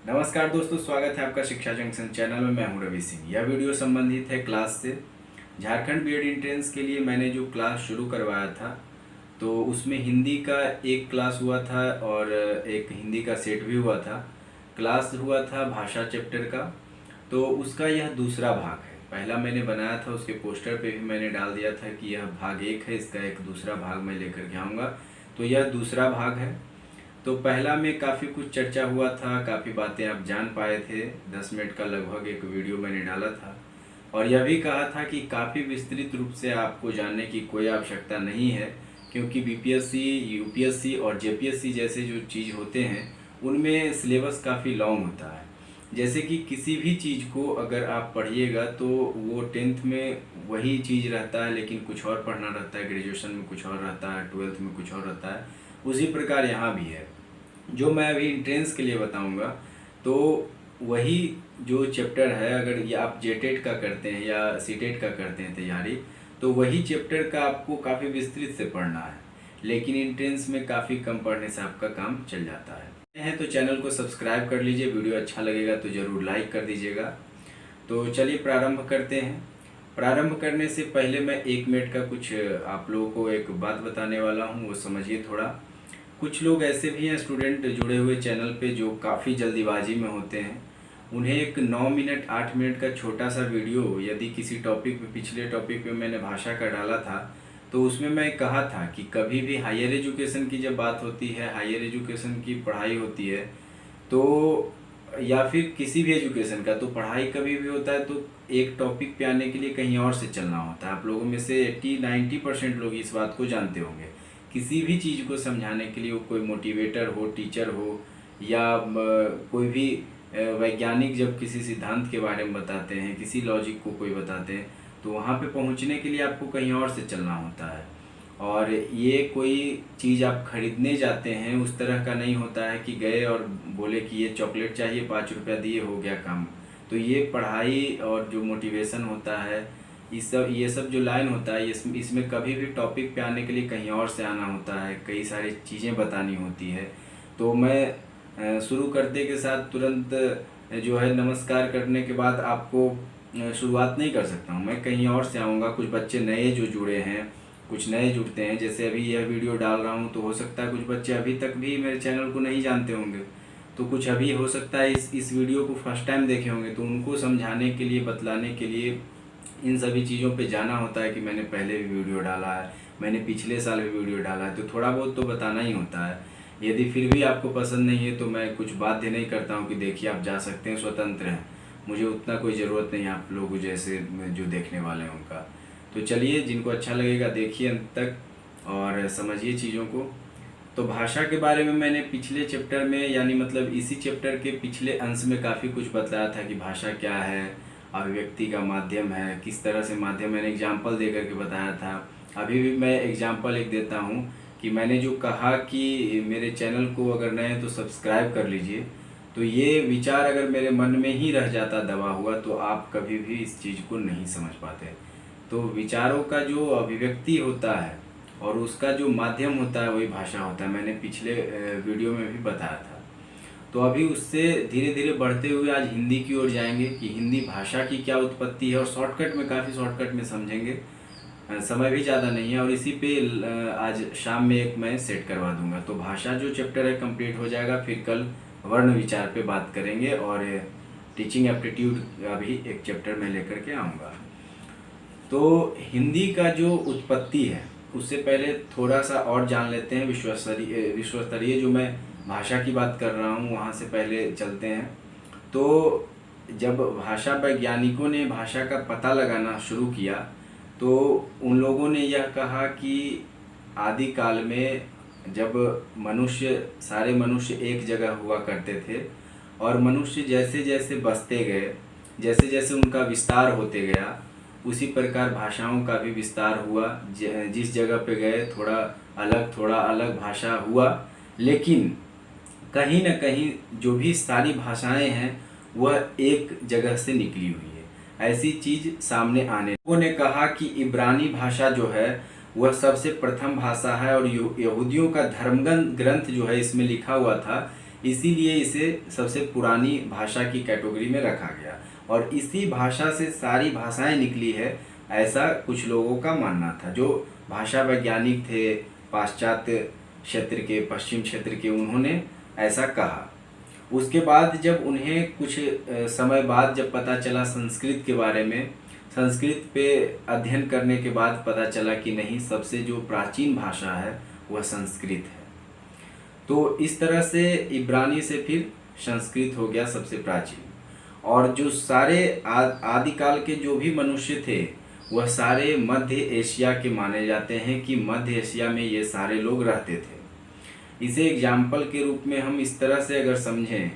नमस्कार दोस्तों, स्वागत है आपका शिक्षा जंक्शन चैनल में। मैं हूं रवि सिंह। यह वीडियो संबंधित है क्लास से। झारखंड बीएड एंट्रेंस के लिए मैंने जो क्लास शुरू करवाया था, तो उसमें हिंदी का एक क्लास हुआ था और एक हिंदी का सेट भी हुआ था। क्लास हुआ था भाषा चैप्टर का, तो उसका यह दूसरा भाग है। पहला मैंने बनाया था, उसके पोस्टर पे भी मैंने डाल दिया था कि यह भाग 1 है, इसका एक दूसरा भाग मैं लेकर के आऊँगा। तो यह दूसरा भाग है। तो पहला में काफ़ी कुछ चर्चा हुआ था, काफ़ी बातें आप जान पाए थे। 10 मिनट का लगभग एक वीडियो मैंने डाला था और यह भी कहा था कि काफ़ी विस्तृत रूप से आपको जानने की कोई आवश्यकता नहीं है, क्योंकि बीपीएससी, यूपीएससी और जेपीएससी जैसे जो चीज़ होते हैं उनमें सिलेबस काफ़ी लॉन्ग होता है। जैसे कि किसी भी चीज़ को अगर आप पढ़िएगा तो वो 10th में वही चीज़ रहता है, लेकिन कुछ और पढ़ना रहता है, ग्रेजुएशन में कुछ और रहता है, 12th में कुछ और रहता है। उसी प्रकार यहाँ भी है। जो मैं अभी एंट्रेंस के लिए बताऊंगा, तो वही जो चैप्टर है, अगर ये आप जेटेट का करते हैं या सीटेट का करते हैं तैयारी, तो वही चैप्टर का आपको काफ़ी विस्तृत से पढ़ना है, लेकिन एंट्रेंस में काफ़ी कम पढ़ने से आपका काम चल जाता है। तो चैनल को सब्सक्राइब कर लीजिए, वीडियो अच्छा लगेगा तो ज़रूर लाइक कर दीजिएगा। तो चलिए प्रारंभ करते हैं। प्रारंभ करने से पहले मैं 1 मिनट का कुछ आप लोगों को एक बात बताने वाला हूँ, वो समझिए थोड़ा। कुछ लोग ऐसे भी हैं स्टूडेंट जुड़े हुए चैनल पे जो काफ़ी जल्दीबाजी में होते हैं। उन्हें एक 9 मिनट 8 मिनट का छोटा सा वीडियो, यदि किसी टॉपिक पे, पिछले टॉपिक पे मैंने भाषा का डाला था, तो उसमें मैं कहा था कि कभी भी हायर एजुकेशन की जब बात होती है, हायर एजुकेशन की पढ़ाई होती है, तो या फिर किसी भी एजुकेशन का, तो पढ़ाई कभी भी होता है तो एक टॉपिक पे आने के लिए कहीं और से चलना होता है। आप लोगों में से 80-90% लोग इस बात को जानते होंगे। किसी भी चीज़ को समझाने के लिए, वो कोई मोटिवेटर हो, टीचर हो, या कोई भी वैज्ञानिक जब किसी सिद्धांत के बारे में बताते हैं, किसी लॉजिक को कोई बताते हैं, तो वहाँ पे पहुँचने के लिए आपको कहीं और से चलना होता है। और ये कोई चीज़ आप खरीदने जाते हैं उस तरह का नहीं होता है कि गए और बोले कि ये चॉकलेट चाहिए, 5 रुपया दिए, हो गया काम। तो ये पढ़ाई और जो मोटिवेशन होता है, ये सब जो लाइन होता है, इसमें कभी भी टॉपिक पे आने के लिए कहीं और से आना होता है, कई सारी चीज़ें बतानी होती है। तो मैं शुरू करते के साथ तुरंत जो है नमस्कार करने के बाद आपको शुरुआत नहीं कर सकता हूँ। मैं कहीं और से आऊँगा। कुछ बच्चे नए जो जुड़े हैं, कुछ नए जुड़ते हैं, जैसे अभी यह वीडियो डाल रहा हूँ, तो हो सकता है कुछ बच्चे अभी तक भी मेरे चैनल को नहीं जानते होंगे, तो कुछ अभी हो सकता है इस वीडियो को फर्स्ट टाइम देखे होंगे, तो उनको समझाने के लिए, बतलाने के लिए इन सभी चीज़ों पे जाना होता है कि मैंने पहले भी वीडियो डाला है, मैंने पिछले साल भी वीडियो डाला है, तो थोड़ा बहुत तो बताना ही होता है। यदि फिर भी आपको पसंद नहीं है तो मैं कुछ बाध्य नहीं करता हूँ कि देखिए आप जा सकते हैं, स्वतंत्र हैं। मुझे उतना कोई ज़रूरत नहीं है आप लोगों जैसे जो देखने वाले हैं उनका। तो चलिए, जिनको अच्छा लगेगा देखिए अंत तक और समझिए चीज़ों को। तो भाषा के बारे में मैंने पिछले चैप्टर में, यानी मतलब इसी चैप्टर के पिछले अंश में काफ़ी कुछ बताया था कि भाषा क्या है, अभिव्यक्ति का माध्यम है, किस तरह से माध्यम, मैंने एग्जाम्पल दे करके बताया था। अभी भी मैं एग्जाम्पल एक देता हूँ कि मैंने जो कहा कि मेरे चैनल को अगर नए हैं तो सब्सक्राइब कर लीजिए, तो ये विचार अगर मेरे मन में ही रह जाता दबा हुआ, तो आप कभी भी इस चीज़ को नहीं समझ पाते। तो विचारों का जो अभिव्यक्ति होता है और उसका जो माध्यम होता है वही भाषा होता है। मैंने पिछले वीडियो में भी बताया था। तो अभी उससे धीरे धीरे बढ़ते हुए आज हिंदी की ओर जाएंगे कि हिंदी भाषा की क्या उत्पत्ति है, और शॉर्टकट में, काफ़ी शॉर्टकट में समझेंगे। समय भी ज़्यादा नहीं है, और इसी पे आज शाम में एक मैं सेट करवा दूंगा। तो भाषा जो चैप्टर है कंप्लीट हो जाएगा। फिर कल वर्ण विचार पे बात करेंगे और टीचिंग एप्टीट्यूड का भी एक चैप्टर में लेकर के आऊँगा। तो हिंदी का जो उत्पत्ति है, उससे पहले थोड़ा सा और जान लेते हैं। विश्वस्तरीय जो मैं भाषा की बात कर रहा हूँ, वहाँ से पहले चलते हैं। तो जब भाषा वैज्ञानिकों ने भाषा का पता लगाना शुरू किया, तो उन लोगों ने यह कहा कि आदिकाल में जब सारे मनुष्य एक जगह हुआ करते थे, और मनुष्य जैसे जैसे बसते गए, जैसे जैसे उनका विस्तार होते गया, उसी प्रकार भाषाओं का भी विस्तार हुआ। जिस जगह पे गए थोड़ा अलग भाषा हुआ, लेकिन कहीं न कहीं जो भी सारी भाषाएं हैं वह एक जगह से निकली हुई है। ऐसी चीज़ सामने आने, लोगों ने कहा कि इब्रानी भाषा जो है वह सबसे प्रथम भाषा है, और यहूदियों का धर्म ग्रंथ जो है इसमें लिखा हुआ था इसीलिए इसे सबसे पुरानी भाषा की कैटेगरी में रखा गया और इसी भाषा से सारी भाषाएं निकली है, ऐसा कुछ लोगों का मानना था। जो भाषा वैज्ञानिक थे पाश्चात्य क्षेत्र के, पश्चिम क्षेत्र के, उन्होंने ऐसा कहा। उसके बाद जब उन्हें कुछ समय बाद जब पता चला संस्कृत के बारे में, संस्कृत पे अध्ययन करने के बाद पता चला कि नहीं, सबसे जो प्राचीन भाषा है वह संस्कृत है। तो इस तरह से इब्रानी से फिर संस्कृत हो गया सबसे प्राचीन। और जो सारे आदिकाल के जो भी मनुष्य थे वह सारे मध्य एशिया के माने जाते हैं कि मध्य एशिया में ये सारे लोग रहते थे। इसे एग्जाम्पल के रूप में हम इस तरह से अगर समझें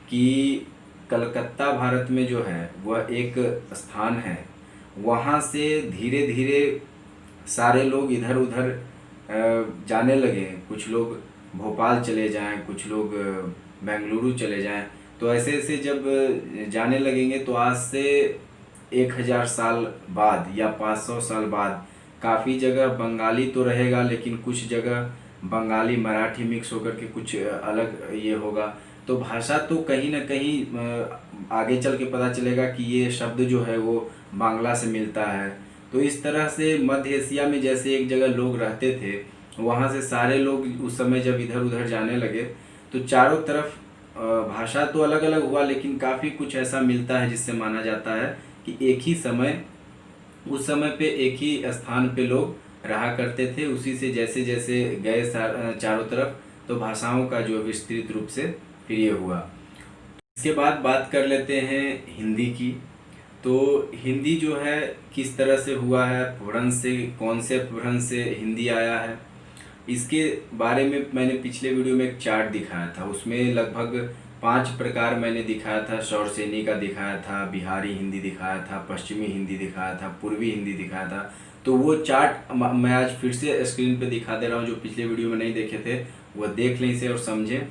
कि कलकत्ता भारत में जो है वह एक स्थान है, वहाँ से धीरे धीरे सारे लोग इधर उधर जाने लगे। कुछ लोग भोपाल चले जाएं, कुछ लोग बेंगलुरु चले जाएं। तो ऐसे ऐसे जब जाने लगेंगे तो आज से 1000 साल बाद या 500 साल बाद काफ़ी जगह बंगाली तो रहेगा, लेकिन कुछ जगह बंगाली मराठी मिक्स होकर के कुछ अलग ये होगा। तो भाषा तो कहीं ना कहीं आगे चल के पता चलेगा कि ये शब्द जो है वो बांग्ला से मिलता है। तो इस तरह से मध्य एशिया में जैसे एक जगह लोग रहते थे, वहाँ से सारे लोग उस समय जब इधर उधर जाने लगे तो चारों तरफ भाषा तो अलग अलग हुआ, लेकिन काफ़ी कुछ ऐसा मिलता है जिससे माना जाता है कि एक ही समय, उस समय पे एक ही स्थान पे लोग रहा करते थे। उसी से जैसे जैसे गए चारों तरफ, तो भाषाओं का जो विस्तृत रूप से फिर ये हुआ। इसके बाद बात कर लेते हैं हिंदी की। तो हिंदी जो है किस तरह से हुआ है, अपभ्रंश से, कौन से अपभ्रंश से हिंदी आया है, इसके बारे में मैंने पिछले वीडियो में एक चार्ट दिखाया था। उसमें लगभग 5 प्रकार मैंने दिखाया था। शौरसेनी का दिखाया था, बिहारी हिंदी दिखाया था, पश्चिमी हिंदी दिखाया था, पूर्वी हिंदी दिखाया था। तो वो चार्ट मैं आज फिर से स्क्रीन पे दिखा दे रहा हूँ। जो पिछले वीडियो में नहीं देखे थे वो देख लें इसे और समझें।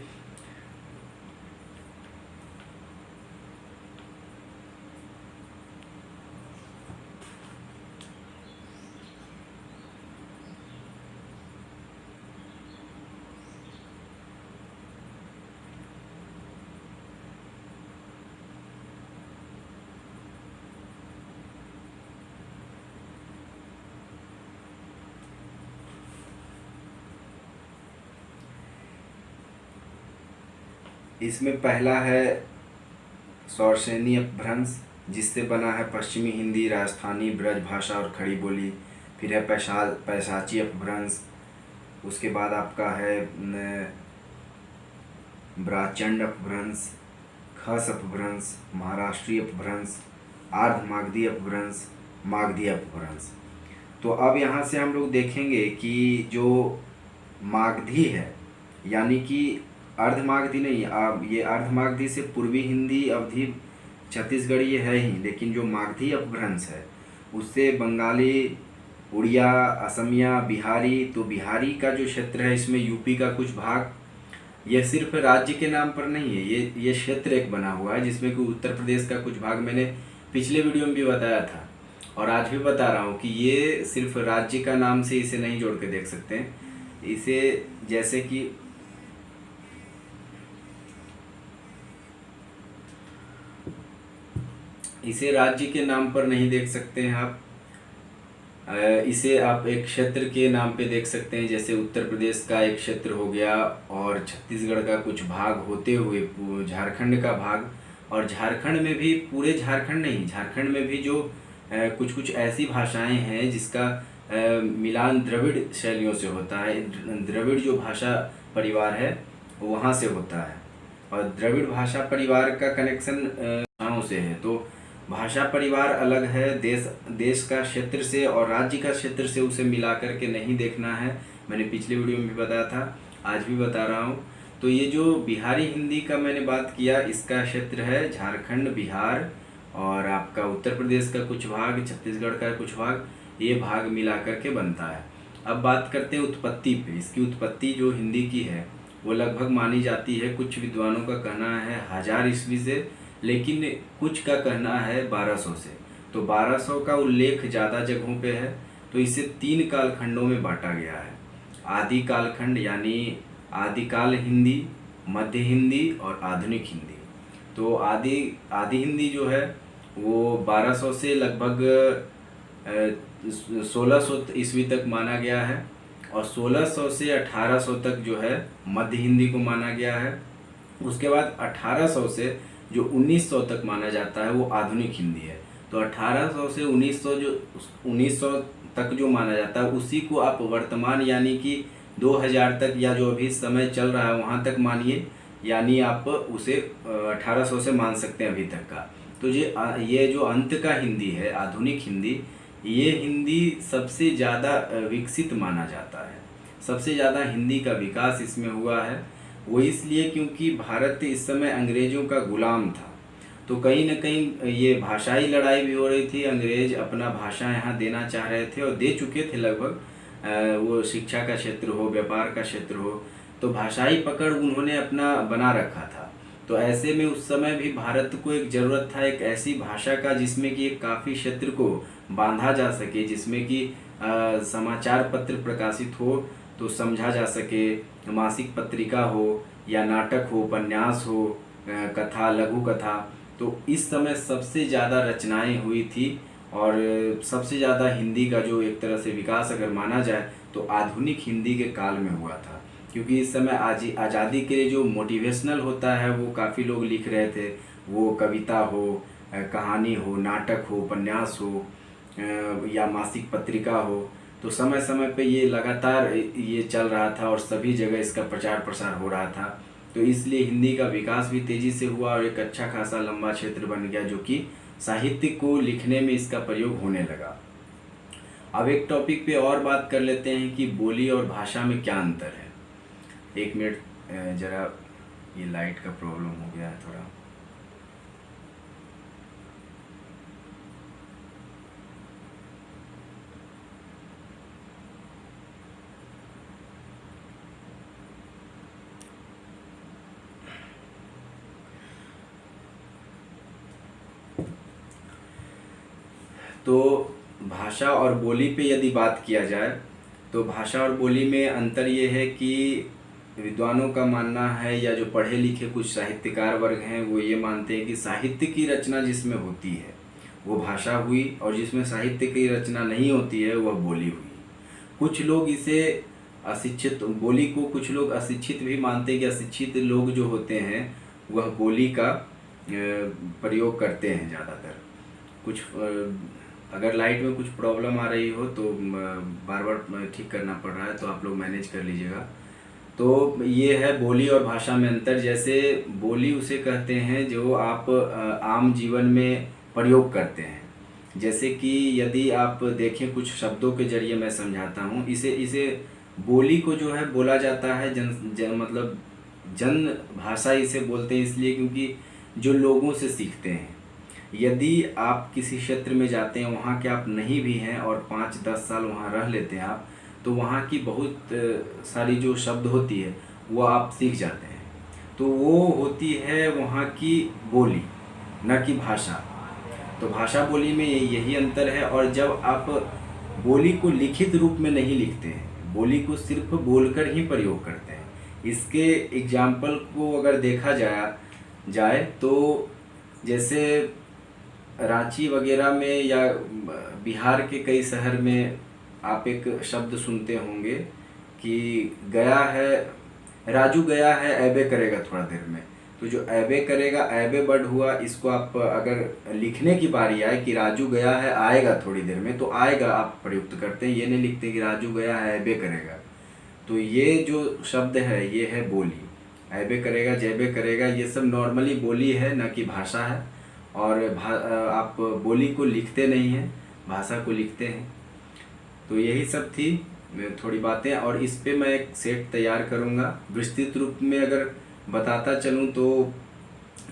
इसमें पहला है शौरसेनी अपभ्रंश, जिससे बना है पश्चिमी हिंदी, राजस्थानी, ब्रज भाषा और खड़ी बोली। फिर है पैशाची अपभ्रंश। उसके बाद आपका है ब्राचंड अपभ्रंश, खस अपभ्रंश, महाराष्ट्रीय अपभ्रंश, आर्ध मागधी अपभ्रंश, मागधी अपभ्रंश। तो अब यहाँ से हम लोग देखेंगे कि जो मागधी है, यानी कि अर्धमागधी नहीं, ये अर्धमागधी से पूर्वी हिंदी, अवधी, छत्तीसगढ़ी ये है ही, लेकिन जो मागधी अपभ्रंश है उससे बंगाली, उड़िया, असमिया, बिहारी। तो बिहारी का जो क्षेत्र है इसमें यूपी का कुछ भाग, ये सिर्फ राज्य के नाम पर नहीं है, ये क्षेत्र एक बना हुआ है जिसमें कि उत्तर प्रदेश का कुछ भाग मैंने पिछले वीडियो में भी बताया था और आज भी बता रहा हूँ कि ये सिर्फ राज्य का नाम से इसे नहीं जोड़ के देख सकते हैं। इसे जैसे कि इसे राज्य के नाम पर नहीं देख सकते हैं आप, इसे आप एक क्षेत्र के नाम पे देख सकते हैं। जैसे उत्तर प्रदेश का एक क्षेत्र हो गया और छत्तीसगढ़ का कुछ भाग होते हुए झारखंड का भाग, और झारखंड में भी पूरे झारखंड नहीं, झारखंड में भी जो कुछ कुछ ऐसी भाषाएं हैं जिसका मिलान द्रविड़ शैलियों से होता है। द्रविड़ जो भाषा परिवार है वहाँ से होता है और द्रविड़ भाषा परिवार का कनेक्शन भाषाओं से है। तो भाषा परिवार अलग है, देश का क्षेत्र से और राज्य का क्षेत्र से उसे मिला करके नहीं देखना है। मैंने पिछले वीडियो में भी बताया था, आज भी बता रहा हूँ। तो ये जो बिहारी हिंदी का मैंने बात किया, इसका क्षेत्र है झारखंड, बिहार और आपका उत्तर प्रदेश का कुछ भाग, छत्तीसगढ़ का कुछ भाग, ये भाग मिला करके बनता है। अब बात करते हैं उत्पत्ति पे। इसकी उत्पत्ति जो हिंदी की है वो लगभग मानी जाती है, कुछ विद्वानों का कहना है 1000 ईस्वी से, लेकिन कुछ का कहना है 1200 से। तो 1200 का उल्लेख ज़्यादा जगहों पे है। तो इसे 3 कालखंडों में बांटा गया है। आदि कालखंड यानी आदिकाल हिंदी, मध्य हिंदी और आधुनिक हिंदी। तो आदि आदि हिंदी जो है वो 1200 से लगभग 1600 ईस्वी तक माना गया है, और 1600 से 1800 तक जो है मध्य हिंदी को माना गया है। उसके बाद 1800 से जो 1900 तक माना जाता है वो आधुनिक हिंदी है। तो 1800 से 1900 तक जो माना जाता है उसी को आप वर्तमान यानी कि 2000 तक या जो अभी समय चल रहा है वहाँ तक मानिए, यानी आप उसे 1800 से मान सकते हैं अभी तक का। तो ये जो अंत का हिंदी है आधुनिक हिंदी, ये हिंदी सबसे ज़्यादा विकसित माना जाता है। सबसे ज़्यादा हिंदी का विकास इसमें हुआ है, वो इसलिए क्योंकि भारत इस समय अंग्रेज़ों का गुलाम था। तो कहीं ना कहीं ये भाषाई लड़ाई भी हो रही थी, अंग्रेज अपना भाषा यहाँ देना चाह रहे थे और दे चुके थे लगभग, वो शिक्षा का क्षेत्र हो, व्यापार का क्षेत्र हो, तो भाषाई पकड़ उन्होंने अपना बना रखा था। तो ऐसे में उस समय भी भारत को एक ज़रूरत था एक ऐसी भाषा का जिसमें कि एक काफ़ी क्षेत्र को बांधा जा सके, जिसमें कि समाचार पत्र प्रकाशित हो तो समझा जा सके, मासिक पत्रिका हो या नाटक हो, उपन्यास हो, कथा, लघु कथा। तो इस समय सबसे ज़्यादा रचनाएं हुई थी, और सबसे ज़्यादा हिंदी का जो एक तरह से विकास अगर माना जाए तो आधुनिक हिंदी के काल में हुआ था। क्योंकि इस समय आज़ादी के लिए जो मोटिवेशनल होता है वो काफ़ी लोग लिख रहे थे, वो कविता हो, कहानी हो, नाटक हो, उपन्यास हो, या मासिक पत्रिका हो। तो समय समय पे ये लगातार ये चल रहा था और सभी जगह इसका प्रचार प्रसार हो रहा था। तो इसलिए हिंदी का विकास भी तेज़ी से हुआ और एक अच्छा खासा लंबा क्षेत्र बन गया जो कि साहित्य को लिखने में इसका प्रयोग होने लगा। अब एक टॉपिक पे और बात कर लेते हैं कि बोली और भाषा में क्या अंतर है। एक मिनट, ज़रा ये लाइट का प्रॉब्लम हो गया है थोड़ा। तो भाषा और बोली पे यदि बात किया जाए तो भाषा और बोली में अंतर ये है कि विद्वानों का मानना है या जो पढ़े लिखे कुछ साहित्यकार वर्ग हैं वो ये मानते हैं कि साहित्य की रचना जिसमें होती है वो भाषा हुई, और जिसमें साहित्य की रचना नहीं होती है वह बोली हुई। कुछ लोग इसे अशिक्षित बोली को कुछ लोग अशिक्षित भी मानते हैं कि अशिक्षित लोग जो होते हैं वह बोली का प्रयोग करते हैं ज़्यादातर। कुछ अगर लाइट में कुछ प्रॉब्लम आ रही हो तो बार बार ठीक करना पड़ रहा है, तो आप लोग मैनेज कर लीजिएगा। तो ये है बोली और भाषा में अंतर। जैसे बोली उसे कहते हैं जो आप आम जीवन में प्रयोग करते हैं। जैसे कि यदि आप देखें कुछ शब्दों के जरिए मैं समझाता हूँ, इसे बोली को जो है बोला जाता है मतलब जन भाषा इसे बोलते हैं इसलिए क्योंकि जो लोगों से सीखते हैं। यदि आप किसी क्षेत्र में जाते हैं, वहाँ के आप नहीं भी हैं और 5-10 साल वहाँ रह लेते हैं आप, तो वहाँ की बहुत सारी जो शब्द होती है वो आप सीख जाते हैं। तो वो होती है वहाँ की बोली, न कि भाषा। तो भाषा बोली में यही अंतर है। और जब आप बोली को लिखित रूप में नहीं लिखते हैं, बोली को सिर्फ बोलकर ही प्रयोग करते हैं। इसके एग्जाम्पल को अगर देखा जाए तो जैसे रांची वगैरह में या बिहार के कई शहर में आप एक शब्द सुनते होंगे कि गया है, राजू गया है, ऐबे करेगा थोड़ा देर में। तो जो ऐबे करेगा, ऐबे वर्ड हुआ, इसको आप अगर लिखने की बारी आए कि राजू गया है आएगा थोड़ी देर में, तो आएगा आप प्रयुक्त करते हैं, ये नहीं लिखते कि राजू गया है ऐबे करेगा। तो ये जो शब्द है ये है बोली। ऐबे करेगा, जैबे करेगा, ये सब नॉर्मली बोली है, न कि भाषा है। और आप बोली को लिखते नहीं हैं, भाषा को लिखते हैं। तो यही सब थी थोड़ी बातें, और इस पे मैं एक सेट तैयार करूँगा। विस्तृत रूप में अगर बताता चलूँ तो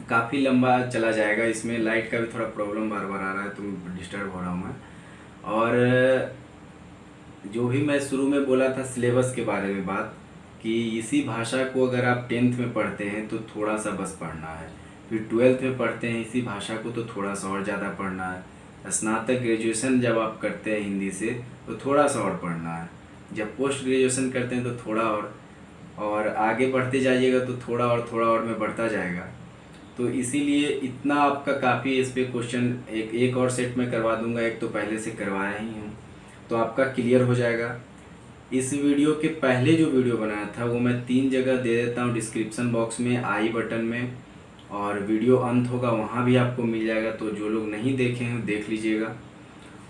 काफ़ी लंबा चला जाएगा। इसमें लाइट का भी थोड़ा प्रॉब्लम बार बार आ रहा है तो डिस्टर्ब हो रहा हूँ मैं। और जो भी मैं शुरू में बोला था सिलेबस के बारे में बात, कि इसी भाषा को अगर आप 10th में पढ़ते हैं तो थोड़ा सा बस पढ़ना है, फिर 12th में पढ़ते हैं इसी भाषा को तो थोड़ा सा और ज़्यादा पढ़ना है, स्नातक ग्रेजुएशन जब आप करते हैं हिंदी से तो थोड़ा सा और पढ़ना है, जब पोस्ट ग्रेजुएशन करते हैं तो थोड़ा और आगे बढ़ते जाइएगा तो थोड़ा और में बढ़ता जाएगा। तो इसीलिए इतना आपका काफ़ी है। इस पे क्वेश्चन एक और सेट में करवा दूंगा, एक तो पहले से करवाया ही हूँ, तो आपका क्लियर हो जाएगा। इस वीडियो के पहले जो वीडियो बनाया था वो मैं 3 जगह दे देता हूँ, डिस्क्रिप्शन बॉक्स में, आई बटन में, और वीडियो अंत होगा वहाँ भी आपको मिल जाएगा। तो जो लोग नहीं देखे हैं देख लीजिएगा।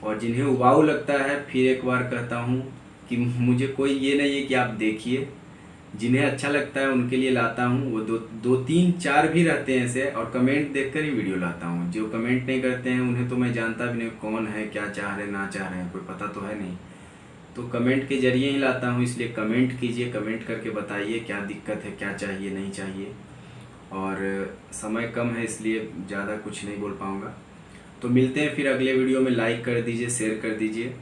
और जिन्हें उबाऊ लगता है, फिर एक बार कहता हूँ कि मुझे कोई ये नहीं है कि आप देखिए, जिन्हें अच्छा लगता है उनके लिए लाता हूँ। वो दो तीन चार भी रहते हैं ऐसे, और कमेंट देखकर ही वीडियो लाता हूँ। जो कमेंट नहीं करते हैं उन्हें तो मैं जानता भी नहीं कौन है, क्या चाह रहे ना चाह रहे हैं, कोई पता तो है नहीं। तो कमेंट के जरिए ही लाता हूँ, इसलिए कमेंट कीजिए, कमेंट करके बताइए क्या दिक्कत है, क्या चाहिए नहीं चाहिए। और समय कम है इसलिए ज़्यादा कुछ नहीं बोल पाऊँगा। तो मिलते हैं फिर अगले वीडियो में। लाइक कर दीजिए, शेयर कर दीजिए।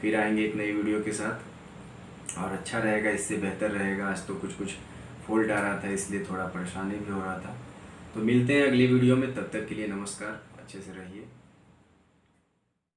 फिर आएंगे एक नई वीडियो के साथ, और अच्छा रहेगा, इससे बेहतर रहेगा। आज तो कुछ फॉल्ट आ रहा था इसलिए थोड़ा परेशानी भी हो रहा था। तो मिलते हैं अगली वीडियो में, तब तक के लिए नमस्कार, अच्छे से रहिए।